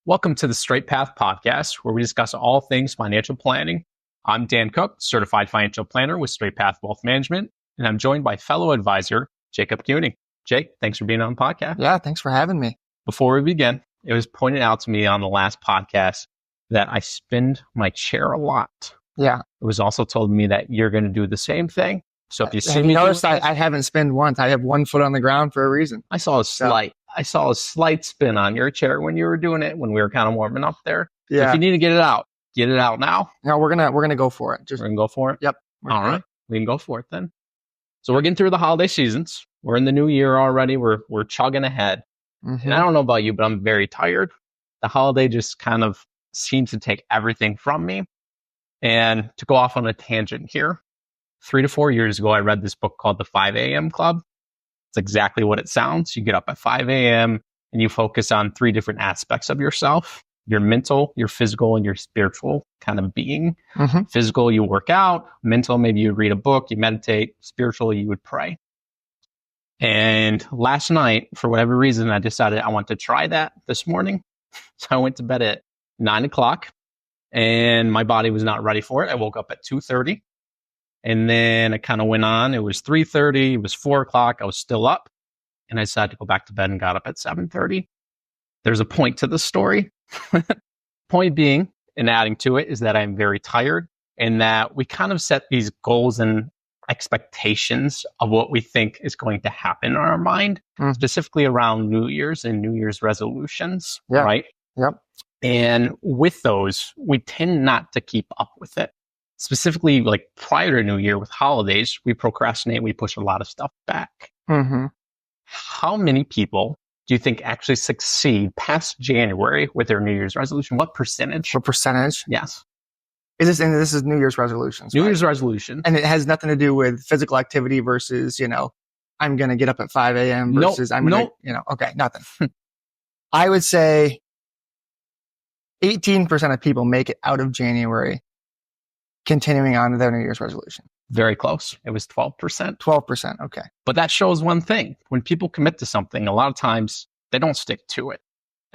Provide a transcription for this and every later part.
Welcome to the Straight Path Podcast, where we discuss all things financial planning. I'm Dan Cook, certified financial planner with Straight Path Wealth Management, and I'm joined by fellow advisor, Jaycob Keuning. Jake, thanks for being on the podcast. Yeah, thanks for having me. Before we begin, it was pointed out to me on the last podcast that I spin my chair a lot. Yeah. It was also told me that you're going to do the same thing. So if you see me notice I haven't spinned once. I have 1 foot on the ground for a reason. I saw a slight spin on your chair when you were doing it, when we were kind of warming up there. Yeah. So if you need to get it out now. No, we're gonna go for it. We're gonna go for it. Yep. All right, we can go for it then. So we're getting through the holiday seasons. We're in the new year already. We're chugging ahead. Mm-hmm. And I don't know about you, but I'm very tired. The holiday just kind of seems to take everything from me. And to go off on a tangent here, 3 to 4 years ago, I read this book called The 5 a.m. Club. It's exactly what it sounds. You get up at 5 a.m. and you focus on 3 different aspects of yourself: your mental, your physical, and your spiritual kind of being. Mm-hmm. Physical, you work out. Mental, maybe you read a book, you meditate. Spiritual, you would pray. And last night, for whatever reason, I decided I want to try that this morning. So I went to bed at 9 o'clock and my body was not ready for it. I woke up at 2:30. And then it kind of went on. It was 3:30. It was 4 o'clock. I was still up. And I decided to go back to bed and got up at 7:30. There's a point to the story. Point being, and adding to it, is that I'm very tired and that we kind of set these goals and expectations of what we think is going to happen in our mind, specifically around New Year's and New Year's resolutions, right? Yep. And with those, we tend not to keep up with it. Specifically, like prior to New Year with holidays, we procrastinate, we push a lot of stuff back. Mm-hmm. How many people do you think actually succeed past January with their New Year's resolution? What percentage? What percentage? Yes. This is New Year's resolutions. New right? Year's resolution. And it has nothing to do with physical activity versus, I'm going to get up at 5 a.m. versus okay, nothing. I would say 18% of people make it out of January continuing on to their New Year's resolution. Very close. It was 12%. 12%. Okay. But that shows one thing. When people commit to something, a lot of times they don't stick to it.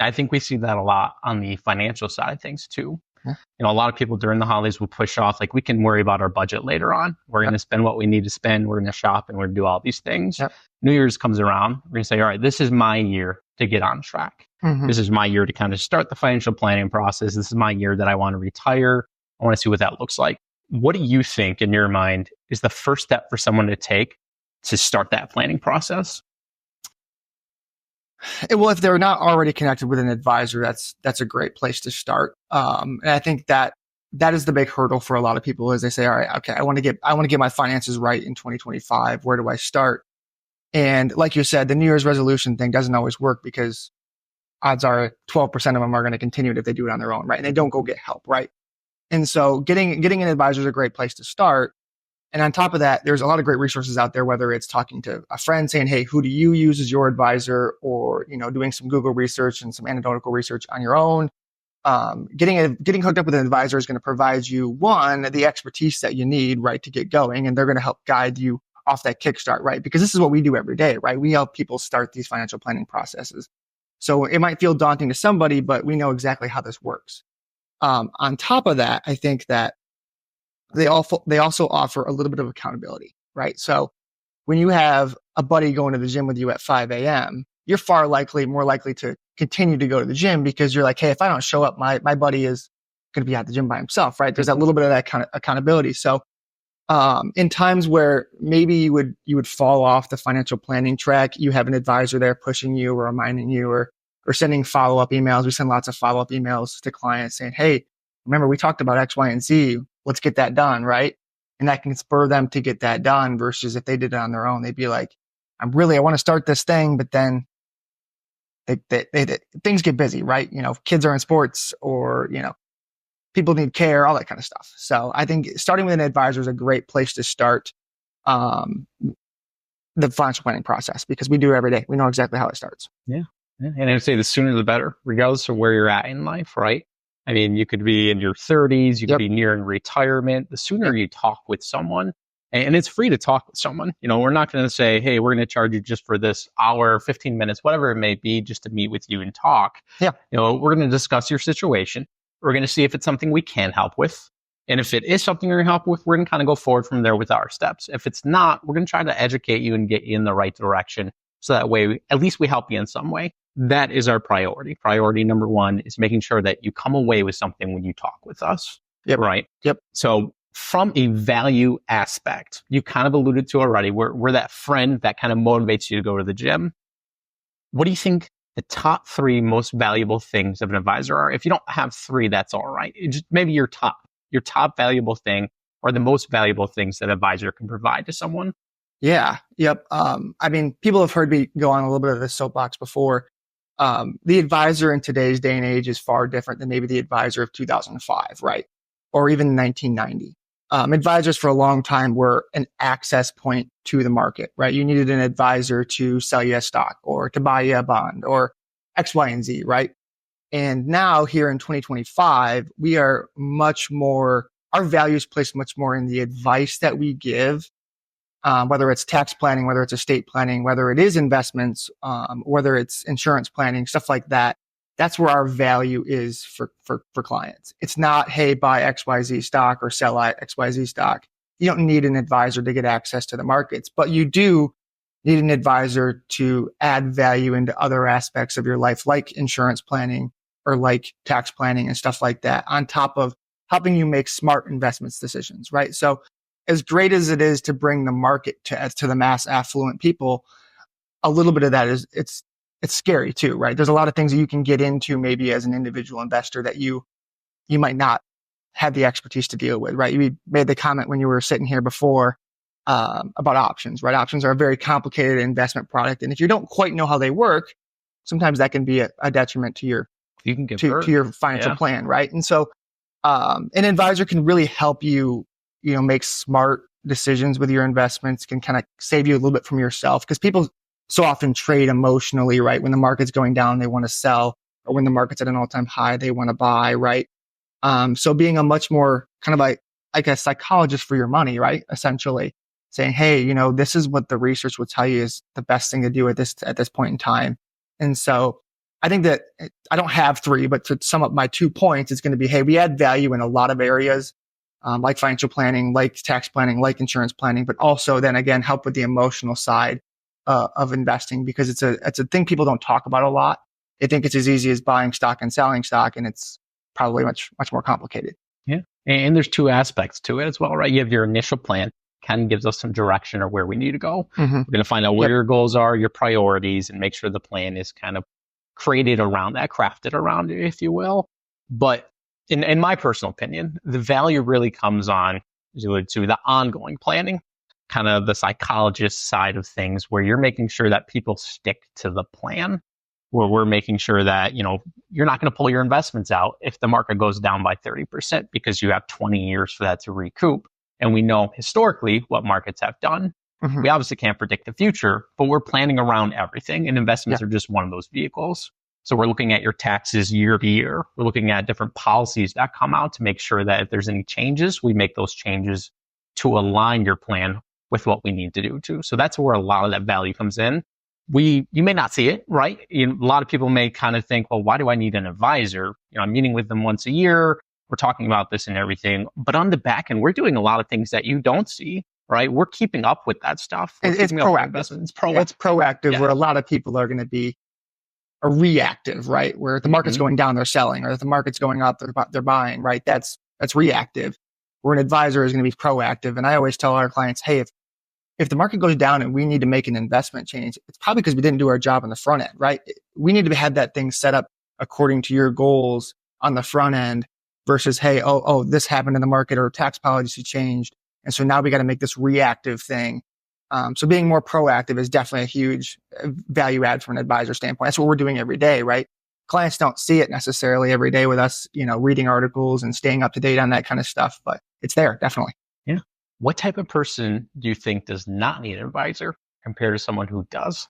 I think we see that a lot on the financial side of things too. Yeah. A lot of people during the holidays will push off, like, we can worry about our budget later on. We're going to spend what we need to spend. We're going to shop and we're going to do all these things. Yep. New Year's comes around. We're going to say, all right, this is my year to get on track. Mm-hmm. This is my year to kind of start the financial planning process. This is my year that I want to retire. I want to see what that looks like. What do you think in your mind is the first step for someone to take to start that planning process? Well, if they're not already connected with an advisor, that's a great place to start. And I think that is the big hurdle for a lot of people, is they say, all right, okay, I want to get my finances right in 2025. Where do I start? And like you said, the New Year's resolution thing doesn't always work, because odds are 12% of them are going to continue it if they do it on their own, right? And they don't go get help, right? And so getting an advisor is a great place to start. And on top of that, there's a lot of great resources out there, whether it's talking to a friend saying, hey, who do you use as your advisor? Or, doing some Google research and some anecdotal research on your own. Getting hooked up with an advisor is going to provide you, one, the expertise that you need, right, to get going. And they're going to help guide you off that kickstart, right? Because this is what we do every day, right? We help people start these financial planning processes. So it might feel daunting to somebody, but we know exactly how this works. On top of that, I think that they also offer a little bit of accountability, right? So when you have a buddy going to the gym with you at 5 a.m., you're more likely to continue to go to the gym, because you're like, hey, if I don't show up, my buddy is going to be at the gym by himself, right? There's that little bit of that kind of accountability. So in times where maybe you would fall off the financial planning track, you have an advisor there pushing you or reminding you, or sending follow-up emails. We send lots of follow-up emails to clients saying, hey, remember we talked about X, Y, and Z. Let's get that done, right? And that can spur them to get that done, versus if they did it on their own, they'd be like, I want to start this thing, but then things get busy, right? Kids are in sports, or, people need care, all that kind of stuff. So I think starting with an advisor is a great place to start the financial planning process, because we do it every day. We know exactly how it starts. Yeah. And I would say the sooner the better, regardless of where you're at in life, right? I mean, you could be in your 30s, you could be nearing retirement. The sooner you talk with someone And it's free to talk with someone. We're not going to say, hey, we're going to charge you just for this hour, 15 minutes, whatever it may be, just to meet with you and talk. Yeah. We're going to discuss your situation. We're going to see if it's something we can help with. And if it is something you're going to help with, we're going to kind of go forward from there with our steps. If it's not, we're going to try to educate you and get you in the right direction. So that way, at least we help you in some way. That is our priority. Priority number one is making sure that you come away with something when you talk with us. Yep. Right? Yep. So from a value aspect, you kind of alluded to already, we're that friend that kind of motivates you to go to the gym. What do you think the top 3 most valuable things of an advisor are? If you don't have 3, that's all right. Just maybe your top valuable thing or the most valuable things that an advisor can provide to someone. Yeah. Yep. People have heard me go on a little bit of this soapbox before. The advisor in today's day and age is far different than maybe the advisor of 2005, right? Or even 1990. Advisors for a long time were an access point to the market, right? You needed an advisor to sell you a stock or to buy you a bond or X, Y, and Z, right? And now here in 2025, we are our value is placed much more in the advice that we give, whether it's tax planning, whether it's estate planning, whether it is investments, whether it's insurance planning, stuff like that. That's where our value is for clients. It's not, hey, buy XYZ stock or sell XYZ stock. You don't need an advisor to get access to the markets, but you do need an advisor to add value into other aspects of your life, like insurance planning or like tax planning and stuff like that, on top of helping you make smart investments decisions, right? So as great as it is to bring the market to the mass affluent people, a little bit of that is it's scary too, right? There's a lot of things that you can get into maybe as an individual investor that you might not have the expertise to deal with, right? You made the comment when you were sitting here before about options, right? Options are a very complicated investment product. And if you don't quite know how they work, sometimes that can be a detriment to your financial plan, right? And so an advisor can really help you, make smart decisions with your investments, can kind of save you a little bit from yourself, because people so often trade emotionally, right? When the market's going down, they want to sell, or when the market's at an all-time high, they want to buy, right? So being a much more kind of like a psychologist for your money, right? Essentially saying, hey, this is what the research will tell you is the best thing to do at this point in time. And so I think that I don't have 3, but to sum up my 2 points, it's going to be, hey, we add value in a lot of areas, like financial planning, like tax planning, like insurance planning, but also then again, help with the emotional side of investing, because it's a thing people don't talk about a lot. They think it's as easy as buying stock and selling stock, and it's probably much more complicated. Yeah. And there's 2 aspects to it as well, right? You have your initial plan, kind of gives us some direction of where we need to go. Mm-hmm. We're going to find out where your goals are, your priorities, and make sure the plan is kind of created around that, crafted around it, if you will. But in my personal opinion, the value really comes on, as you alluded to, the ongoing planning, kind of the psychologist side of things, where you're making sure that people stick to the plan, where we're making sure that, you're not going to pull your investments out if the market goes down by 30%, because you have 20 years for that to recoup. And we know historically what markets have done. Mm-hmm. We obviously can't predict the future, but we're planning around everything, and investments are just one of those vehicles. So we're looking at your taxes year to year. We're looking at different policies that come out to make sure that if there's any changes, we make those changes to align your plan with what we need to do too. So that's where a lot of that value comes in. You may not see it, right? A lot of people may kind of think, well, why do I need an advisor? I'm meeting with them once a year. We're talking about this and everything. But on the back end, we're doing a lot of things that you don't see, right? We're keeping up with that stuff. It's proactive. It's proactive, where a lot of people are going to be reactive, right? Where if the market's going down, they're selling, or if the market's going up, they're buying, right? That's reactive. Where an advisor is going to be proactive. And I always tell our clients, hey, if the market goes down and we need to make an investment change, it's probably because we didn't do our job on the front end, right? We need to have that thing set up according to your goals on the front end versus, hey, this happened in the market, or tax policy changed, and so now we got to make this reactive thing. So being more proactive is definitely a huge value add from an advisor standpoint. That's what we're doing every day, right? Clients don't see it necessarily every day with us, reading articles and staying up to date on that kind of stuff, but it's there, definitely. Yeah. What type of person do you think does not need an advisor compared to someone who does?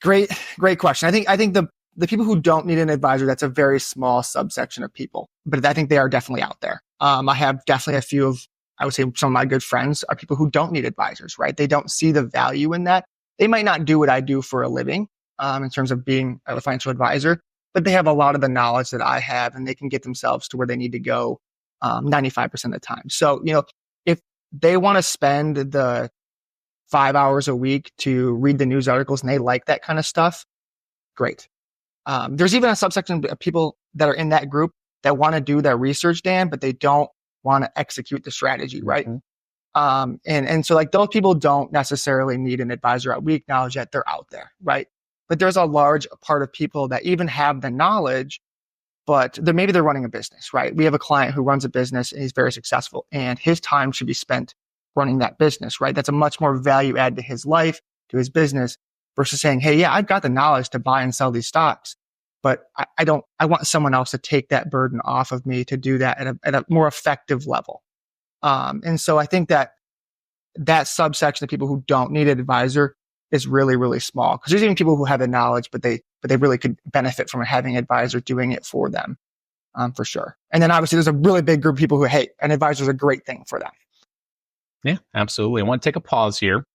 Great question. I think the people who don't need an advisor, that's a very small subsection of people, but I think they are definitely out there. I have definitely a few of, I would say some of my good friends are people who don't need advisors, right? They don't see the value in that. They might not do what I do for a living, in terms of being a financial advisor, but they have a lot of the knowledge that I have, and they can get themselves to where they need to go 95% of the time. So, if they want to spend the 5 hours a week to read the news articles and they like that kind of stuff, great. There's even a subsection of people that are in that group that want to do their research, Dan, but they don't want to execute the strategy, right? Mm-hmm. And so like those people don't necessarily need an advisor. We acknowledge that they're out there, right? But there's a large part of people that even have the knowledge, but maybe they're running a business, right? We have a client who runs a business and he's very successful, and his time should be spent running that business, right? That's a much more value add to his life, to his business, versus saying, hey, yeah, I've got the knowledge to buy and sell these stocks, but I want someone else to take that burden off of me to do that at a more effective level. And so I think that subsection of people who don't need an advisor is really, really small, because there's even people who have the knowledge, but they really could benefit from having an advisor doing it for them, for sure. And then obviously there's a really big group of people who, hey, an advisor is a great thing for them. Yeah, absolutely. I want to take a pause here.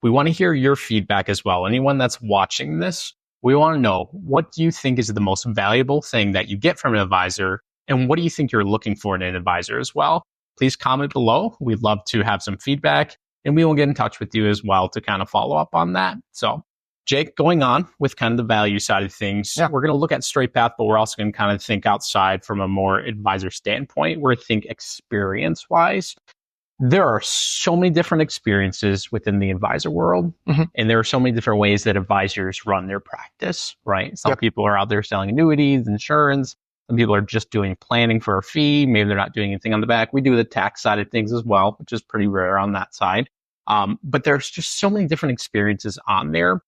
We want to hear your feedback as well. Anyone that's watching this, we want to know, what do you think is the most valuable thing that you get from an advisor? And what do you think you're looking for in an advisor as well? Please comment below. We'd love to have some feedback, and we will get in touch with you as well to kind of follow up on that. So, Jake, going on with kind of the value side of things, we're going to look at straight path, but we're also going to kind of think outside from a more advisor standpoint. We're think experience-wise. There are so many different experiences within the advisor world, and there are so many different ways that advisors run their practice, right? Some people are out there selling annuities, insurance. Some people are just doing planning for a fee. Maybe they're not doing anything on the back. We do the tax side of things as well, which is pretty rare on that side. But there's just so many different experiences on there.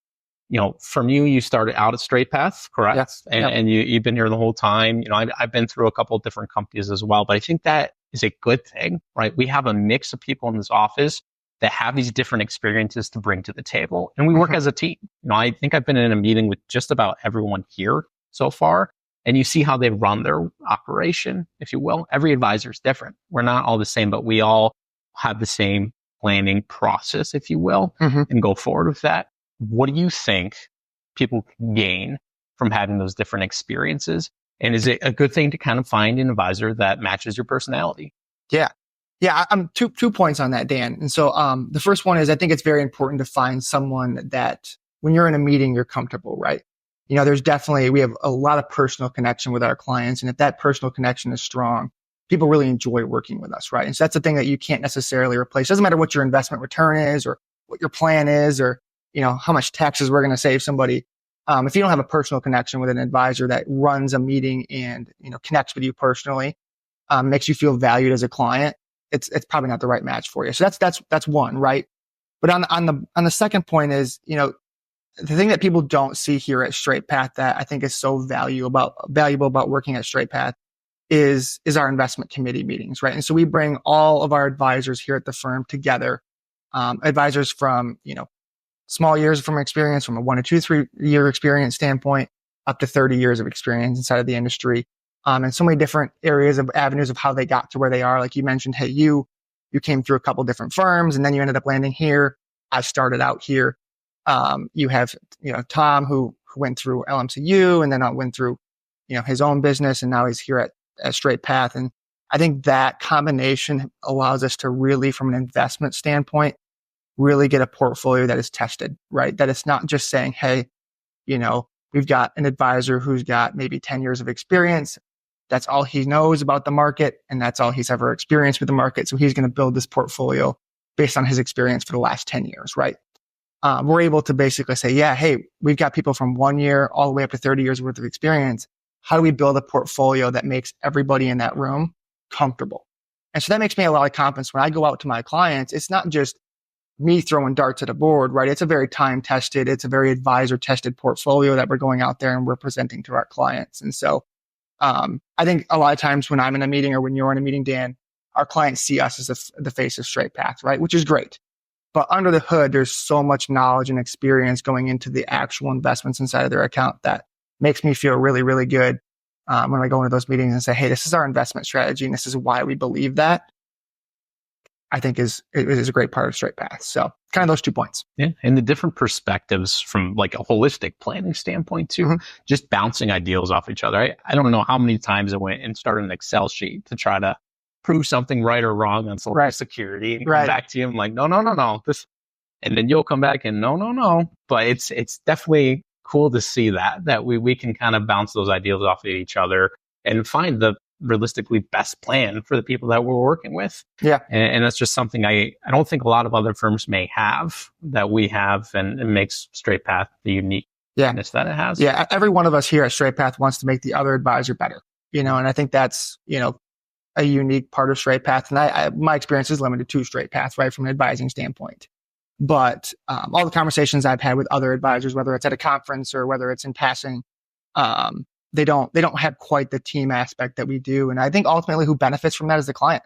From you started out at Straight Path, correct? Yes. And you've been here the whole time. I've been through a couple of different companies as well, but I think that is a good thing, right? We have a mix of people in this office that have these different experiences to bring to the table, and we work as a team. I think I've been in a meeting with just about everyone here so far, and you see how they run their operation, if you will. Every advisor is different. We're not all the same, but we all have the same planning process, if you will, and go forward with that. What do you think people can gain from having those different experiences? And is it a good thing to kind of find an advisor that matches your personality? Yeah. I'm two points on that, Dan. And so, the first one is, I think it's very important to find someone that when you're in a meeting, you're comfortable, right? We have a lot of personal connection with our clients. And if that personal connection is strong, people really enjoy working with us, right? And so that's the thing that you can't necessarily replace. It doesn't matter what your investment return is, or what your plan is, or, how much taxes we're going to save somebody. If you don't have a personal connection with an advisor that runs a meeting and, connects with you personally, makes you feel valued as a client, it's probably not the right match for you. So that's one, right? But on the second point is, the thing that people don't see here at Straight Path that I think is so valuable about working at Straight Path is our investment committee meetings, right? And so we bring all of our advisors here at the firm together, advisors from, small years from experience, from a 1 to 2, 3 year experience standpoint, up to 30 years of experience inside of the industry. And so many different areas of avenues of how they got to where they are. Like you mentioned, hey, you came through a couple different firms and then you ended up landing here. I started out here. You have, Tom who went through LMCU and then went through, his own business, and now he's here at Straight Path. And I think that combination allows us to really, from an investment standpoint, really get a portfolio that is tested, right? That it's not just saying, hey, we've got an advisor who's got maybe 10 years of experience. That's all he knows about the market, and that's all he's ever experienced with the market. So he's going to build this portfolio based on his experience for the last 10 years, right? We're able to basically say, yeah, hey, we've got people from 1 year all the way up to 30 years worth of experience. How do we build a portfolio that makes everybody in that room comfortable? And so that makes me a lot of confidence when I go out to my clients. It's not just me throwing darts at a board, right? It's a very time-tested, it's a very advisor-tested portfolio that we're going out there and we're presenting to our clients. And so I think a lot of times when I'm in a meeting or when you're in a meeting, Dan, our clients see us as the face of Straight Path, right? Which is great. But under the hood, there's so much knowledge and experience going into the actual investments inside of their account that makes me feel really, really good when I go into those meetings and say, hey, this is our investment strategy and this is why we believe that. I think is a great part of Straight Path. So kind of those 2 points. Yeah. And the different perspectives from like a holistic planning standpoint too, just bouncing ideals off each other. I don't know how many times I went and started an Excel sheet to try to prove something right or wrong on social security and come back to you. I'm like, no, this, and then you'll come back and no. But it's definitely cool to see that we can kind of bounce those ideals off of each other and find the realistically best plan for the people that we're working with. Yeah. And that's just something I don't think a lot of other firms may have that we have, and it makes Straight Path the uniqueness that it has. Yeah. Every one of us here at Straight Path wants to make the other advisor better, and I think that's, a unique part of Straight Path. And my experience is limited to Straight Path, right, from an advising standpoint. But all the conversations I've had with other advisors, whether it's at a conference or whether it's in passing, they don't have quite the team aspect that we do. And I think ultimately who benefits from that is the client,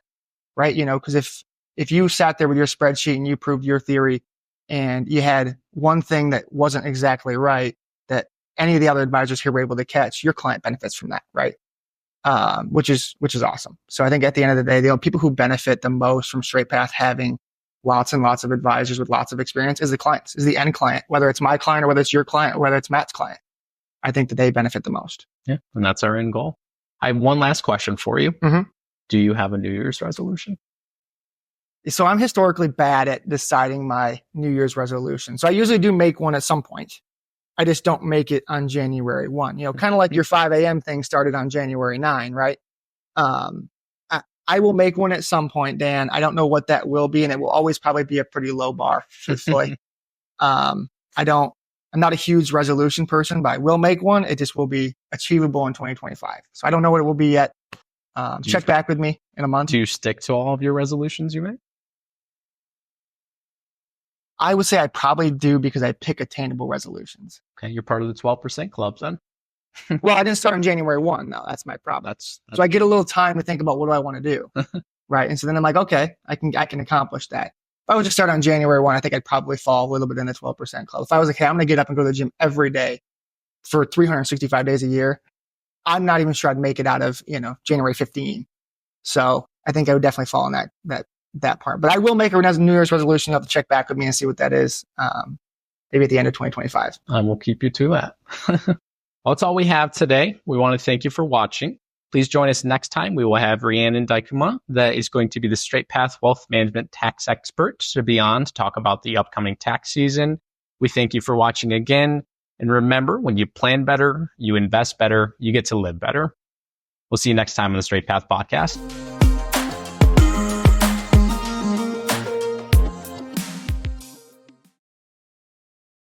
right? Because if you sat there with your spreadsheet and you proved your theory and you had one thing that wasn't exactly right that any of the other advisors here were able to catch, your client benefits from that, right? Which is awesome. So I think at the end of the day, the people who benefit the most from Straight Path having lots and lots of advisors with lots of experience is the clients, is the end client, whether it's my client or whether it's your client or whether it's Matt's client. I think that they benefit the most. Yeah. And that's our end goal. I have one last question for you. Do you have a New Year's resolution? So I'm historically bad at deciding my New Year's resolution. So I usually do make one at some point. I just don't make it on January 1, kind of like your 5 a.m. thing started on January 9, right? I will make one at some point, Dan. I don't know what that will be, and it will always probably be a pretty low bar, truthfully. I'm not a huge resolution person, but I will make one. It just will be achievable in 2025. So I don't know what it will be yet. Check back with me in a month. Do you stick to all of your resolutions you make? I would say I probably do because I pick attainable resolutions. Okay, you're part of the 12% club then. Well, I didn't start on January 1, though. That's my problem. So I get a little time to think about what do I want to do, right? And so then I'm like, okay, I can accomplish that. If I was to start on January 1, I think I'd probably fall a little bit in the 12% club. If I was like, hey, I'm going to get up and go to the gym every day for 365 days a year, I'm not even sure I'd make it out of, January 15. So I think I would definitely fall in that part. But I will make a New Year's resolution. You'll have to check back with me and see what that is. Maybe at the end of 2025. And we'll keep you to that. Well, that's all we have today. We want to thank you for watching. Please join us next time. We will have Rhiannon Dykema, that is going to be the Straight Path Wealth Management tax expert, to be on to talk about the upcoming tax season. We thank you for watching again. And remember, when you plan better, you invest better, you get to live better. We'll see you next time on the Straight Path Podcast.